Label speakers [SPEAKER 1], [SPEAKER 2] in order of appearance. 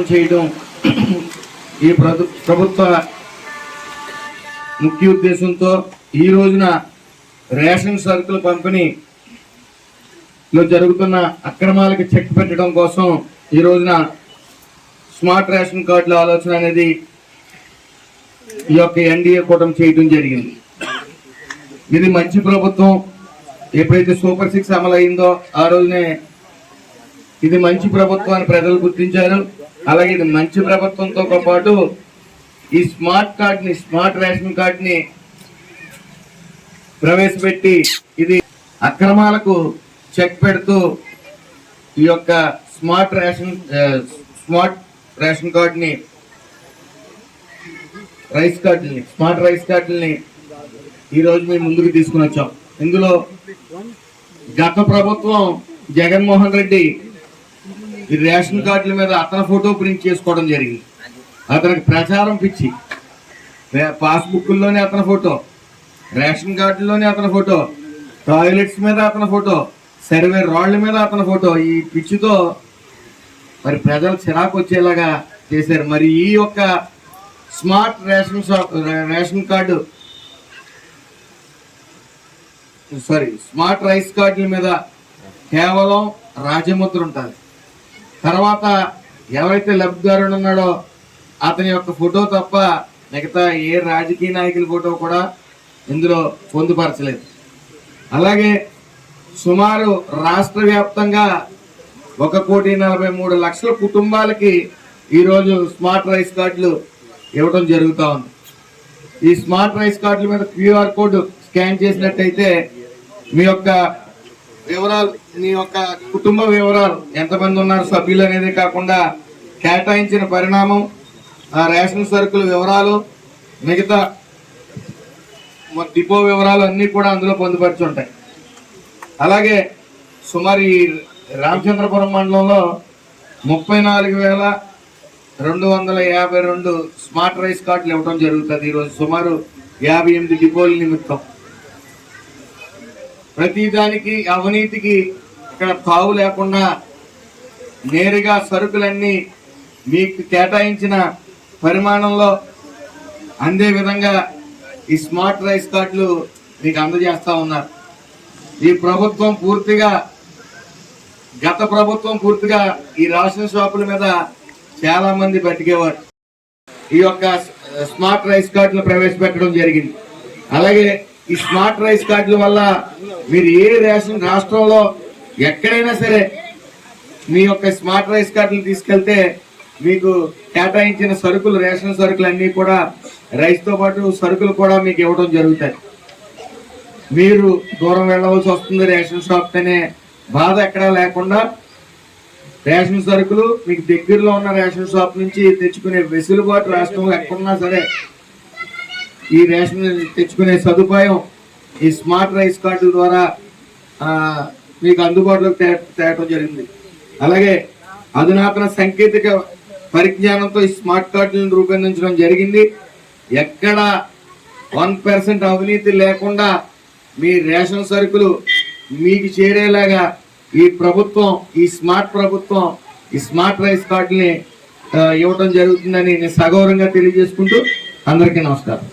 [SPEAKER 1] చేయడం ఈ ప్రభుత్వ ముఖ్య ఉద్దేశంతో ఈ రోజున రేషన్ సరుకుల పంపిణీలో జరుగుతున్న అక్రమాలకు చెక్ పెట్టడం కోసం ఈ రోజున స్మార్ట్ రేషన్ కార్డుల ఆలోచన అనేది ఈ యొక్క ఎన్డీఏ కూటమి చేయడం జరిగింది. ఇది మంచి ప్రభుత్వం. ఎప్పుడైతే సూపర్ 6 అమలు అయిందో ఆ రోజునే ఇది మంచి ప్రభుత్వం అని ప్రజలు గుర్తించారు. అలాగే ఇది మంచి ప్రభుత్వంతో పాటు ఈ స్మార్ట్ రేషన్ కార్డుని ప్రవేశపెట్టి ఇది అక్రమాలకు చెక్ పెడుతూ ఈ యొక్క స్మార్ట్ రేషన్ కార్డుని స్మార్ట్ రైస్ కార్డుల్ని ఈరోజు మేము ముందుకు తీసుకుని వచ్చాం. ఇందులో గత ప్రభుత్వం జగన్మోహన్ రెడ్డి ఈ రేషన్ కార్డుల మీద అతని ఫోటో ప్రింట్ చేసుకోవడం జరిగింది. అతనికి ప్రచారం పిచ్చి. పాస్బుక్లోనే అతని ఫోటో, రేషన్ కార్డులోనే అతని ఫోటో, టాయిలెట్స్ మీద అతని ఫోటో, సర్వే రాళ్ల మీద అతని ఫోటో. ఈ పిచ్చితో మరి ప్రజలు చిరాకు వచ్చేలాగా చేశారు. మరి ఈ యొక్క స్మార్ట్ స్మార్ట్ రైస్ కార్డుల మీద కేవలం రాజముద్ర ఉంటుంది. తర్వాత ఎవరైతే లబ్ధిదారుడు ఉన్నాడో అతని యొక్క ఫోటో తప్ప మిగతా ఏ రాజకీయ నాయకుల ఫోటో కూడా ఇందులో పొందుపరచలేదు. అలాగే సుమారు రాష్ట్ర వ్యాప్తంగా 1,43,00,000 కుటుంబాలకి ఈరోజు స్మార్ట్ రైస్ కార్డులు ఇవ్వడం జరుగుతూ ఉంది. ఈ స్మార్ట్ రైస్ కార్డుల మీద క్యూఆర్ కోడ్ స్కాన్ చేసినట్టయితే మీ యొక్క వివరాలు, మీ యొక్క కుటుంబ వివరాలు, ఎంతమంది ఉన్నారు సభ్యులు అనేది కాకుండా కేటాయించిన పరిణామం, రేషన్ సరుకుల వివరాలు, మిగతా డిపో వివరాలు అన్నీ కూడా అందులో పొందుపరిచి ఉంటాయి. అలాగే సుమారు ఈ రామచంద్రపురం మండలంలో 34,252 స్మార్ట్ రైస్ కార్డులు ఇవ్వడం జరుగుతుంది. ఈరోజు సుమారు 58 డిపోల నిమిత్తం. ప్రతిదానికి అవినీతికి ఇక్కడ తావు లేకుండా నేరుగా సరుకులన్నీ మీకు కేటాయించిన పరిమాణంలో అందే విధంగా ఈ స్మార్ట్ రైస్ కార్డులు మీకు అందజేస్తా ఉన్నారు. ఈ ప్రభుత్వం గత ప్రభుత్వం పూర్తిగా ఈ రేషన్ షాపుల మీద చాలా మంది బతికేవారు. ఈ యొక్క స్మార్ట్ రైస్ కార్డులు ప్రవేశపెట్టడం జరిగింది. అలాగే ఈ స్మార్ట్ రైస్ కార్డుల వల్ల మీరు ఏ రేషన్ రాష్ట్రంలో ఎక్కడైనా సరే మీ యొక్క స్మార్ట్ రైస్ కార్డులు తీసుకెళ్తే మీకు కేటాయించిన సరుకులు, రేషన్ సరుకులు అన్నీ కూడా రైస్తో పాటు సరుకులు కూడా మీకు ఇవ్వడం జరుగుతాయి. మీరు దూరం వెళ్ళవలసి వస్తుంది రేషన్ షాప్ అనే బాధ ఎక్కడా లేకుండా రేషన్ సరుకులు మీకు దగ్గరలో ఉన్న రేషన్ షాప్ నుంచి తెచ్చుకునే వెసులుబాటు రాష్ట్రంలో ఎక్కడున్నా సరే ఈ రేషన్ తెచ్చుకునే సదుపాయం ఈ స్మార్ట్ రైస్ కార్డు ద్వారా మీకు అందుబాటులోకి తేవడం జరిగింది. అలాగే అధునాతన సాంకేతిక పరిజ్ఞానంతో ఈ స్మార్ట్ కార్డులను రూపొందించడం జరిగింది. ఎక్కడ 1% అవినీతి లేకుండా మీ రేషన్ సరుకులు మీకు చేరేలాగా ఈ ప్రభుత్వం, ఈ స్మార్ట్ రైస్ కార్డుని ఇవ్వడం జరుగుతుందని నేను సగౌరవంగా తెలియజేసుకుంటూ అందరికీ నమస్కారం.